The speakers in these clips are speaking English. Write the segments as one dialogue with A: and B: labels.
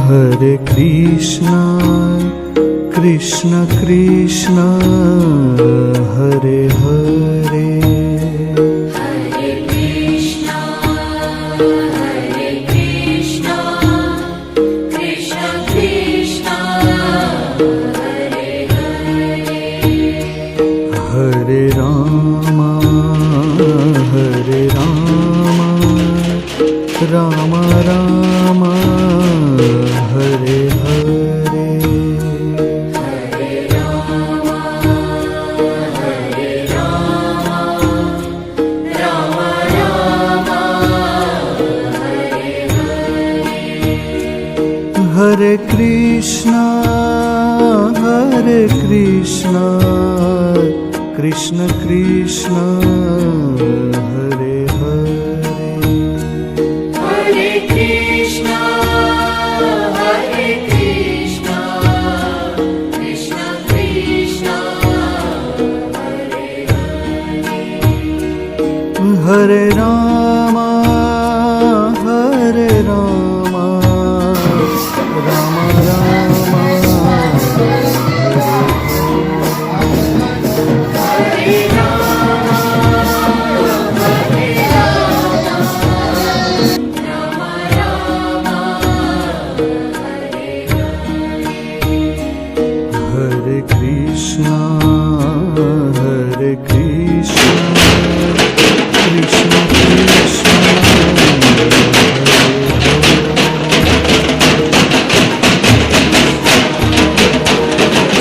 A: Hare Krishna, Krishna Krishna, Hare Hare.
B: Hare Krishna, Krishna Krishna, Hare Hare.
A: Hare Rama, Rama Rama, Hare Hare.
B: Hare Rama, Rama Rama, Hare Hare.
A: Hare Krishna, Krishna Krishna, Hare Hare.
B: Hare Krishna, Krishna Krishna, Hare Hare.
A: Hare Rama, Rama Rama,
B: Hare Rama, Rama Rama, Hare Hare.
A: Hare Krishna, Krishna Krishna,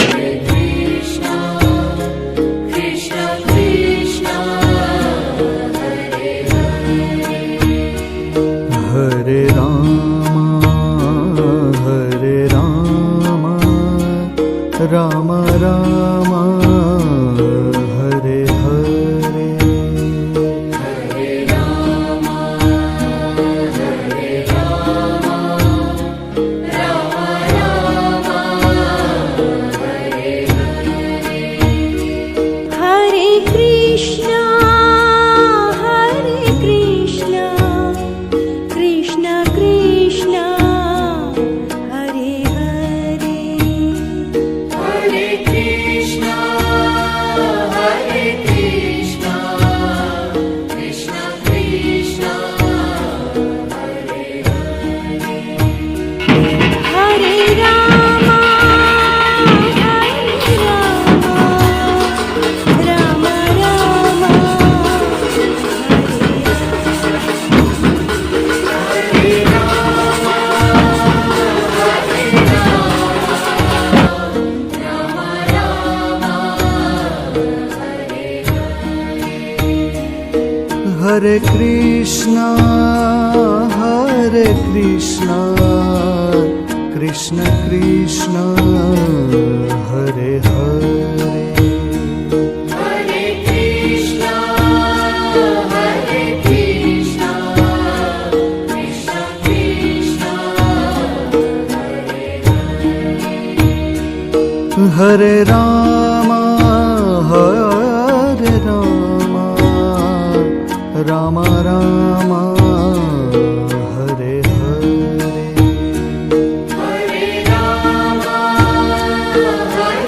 B: Hare Krishna, Krishna Krishna, Hare Hare.
A: Hare Rama, Rama Rama, Hare Hare.
B: Hare Rama, Rama Rama, Hare Hare.
C: Hare Krishna, Krishna Krishna, Hare Hare.
B: Hare Krishna, Krishna Krishna, Hare Hare.
C: Hare Rama, Rama Rama,
A: Hare Krishna, Krishna Krishna, Hare Hare.
B: Hare Krishna, Krishna Krishna, Hare Hare.
A: Hare Rama, Rama Rama, Hare Hare.
B: Hare Rama, Rama Rama,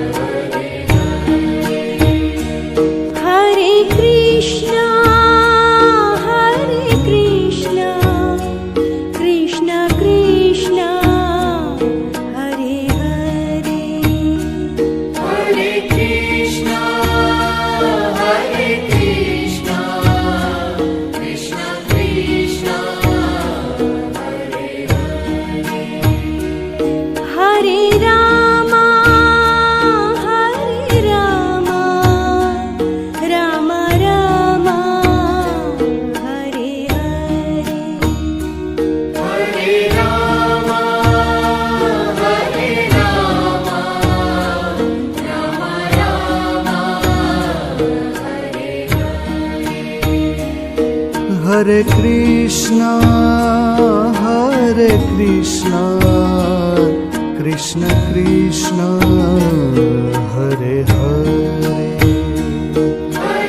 B: Hare Hare.
C: Hare Krishna, Krishna Krishna, Hare Hare.
B: Hare Krishna, Krishna Krishna, Hare Hare.
C: Hare Rama, Rama Rama, Hare Hare.
B: Hare Rama, Rama Rama, Hare Hare.
A: Hare Krishna, Krishna Krishna, Hare Hare.
B: Hare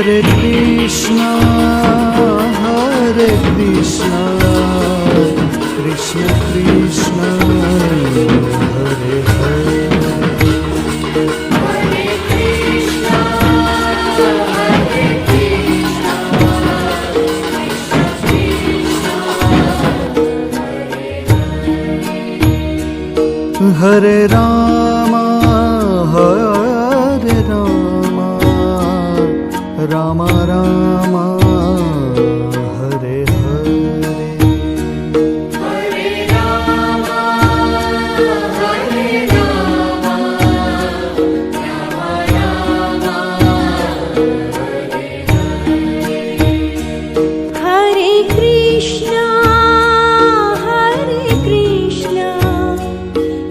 A: Hare Krishna, Krishna Krishna, Hare Hare. Hare Rama, Hare Rama, Rama Rama, Hare Hare.
B: Hare Rama, Hare Rama, Rama Rama,
C: Hare Krishna,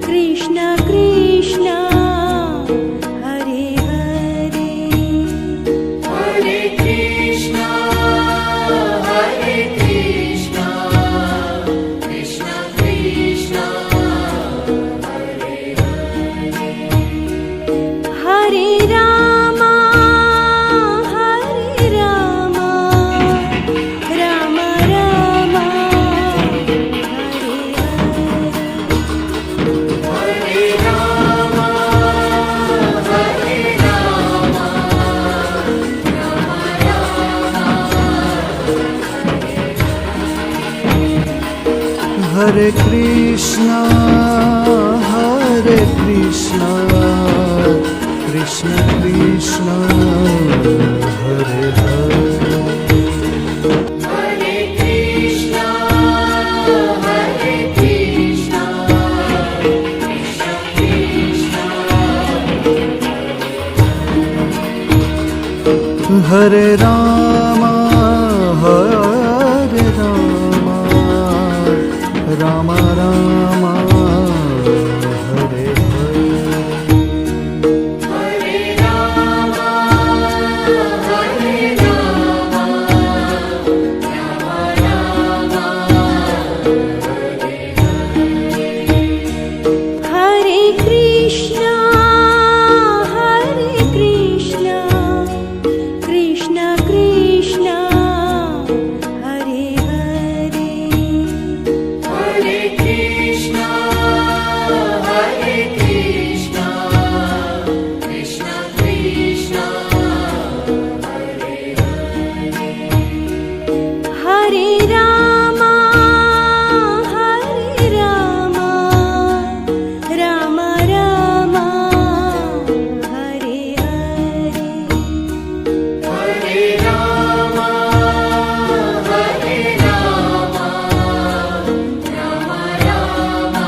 C: Krishna Krishna, Hare Hare.
B: Hare Krishna, Krishna Krishna, Hare
C: Hare Rama, Rama Rama, Hare Hare.
A: Hare Krishna, Krishna Krishna, Hare Hare.
B: Hare Krishna, Krishna Krishna,
A: Hare Rama, Rama Rama, Hare Hare.
B: Hare Rama, Rama Rama,
C: Hare Krishna, Krishna Krishna, Hare Hare.
B: Hare Krishna, Krishna Krishna,
C: Hare Rama, Rama Rama, Hare Hare.
B: Hare Rama, Rama Rama,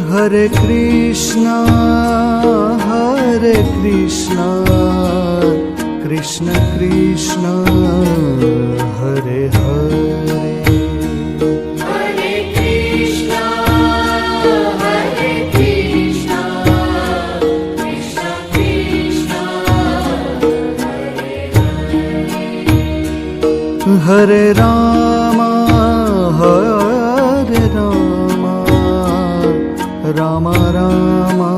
A: Hare Krishna, Krishna Krishna, Hare Hare.
B: Hare Krishna, Krishna Krishna,
A: Hare Rama, Rama Rama,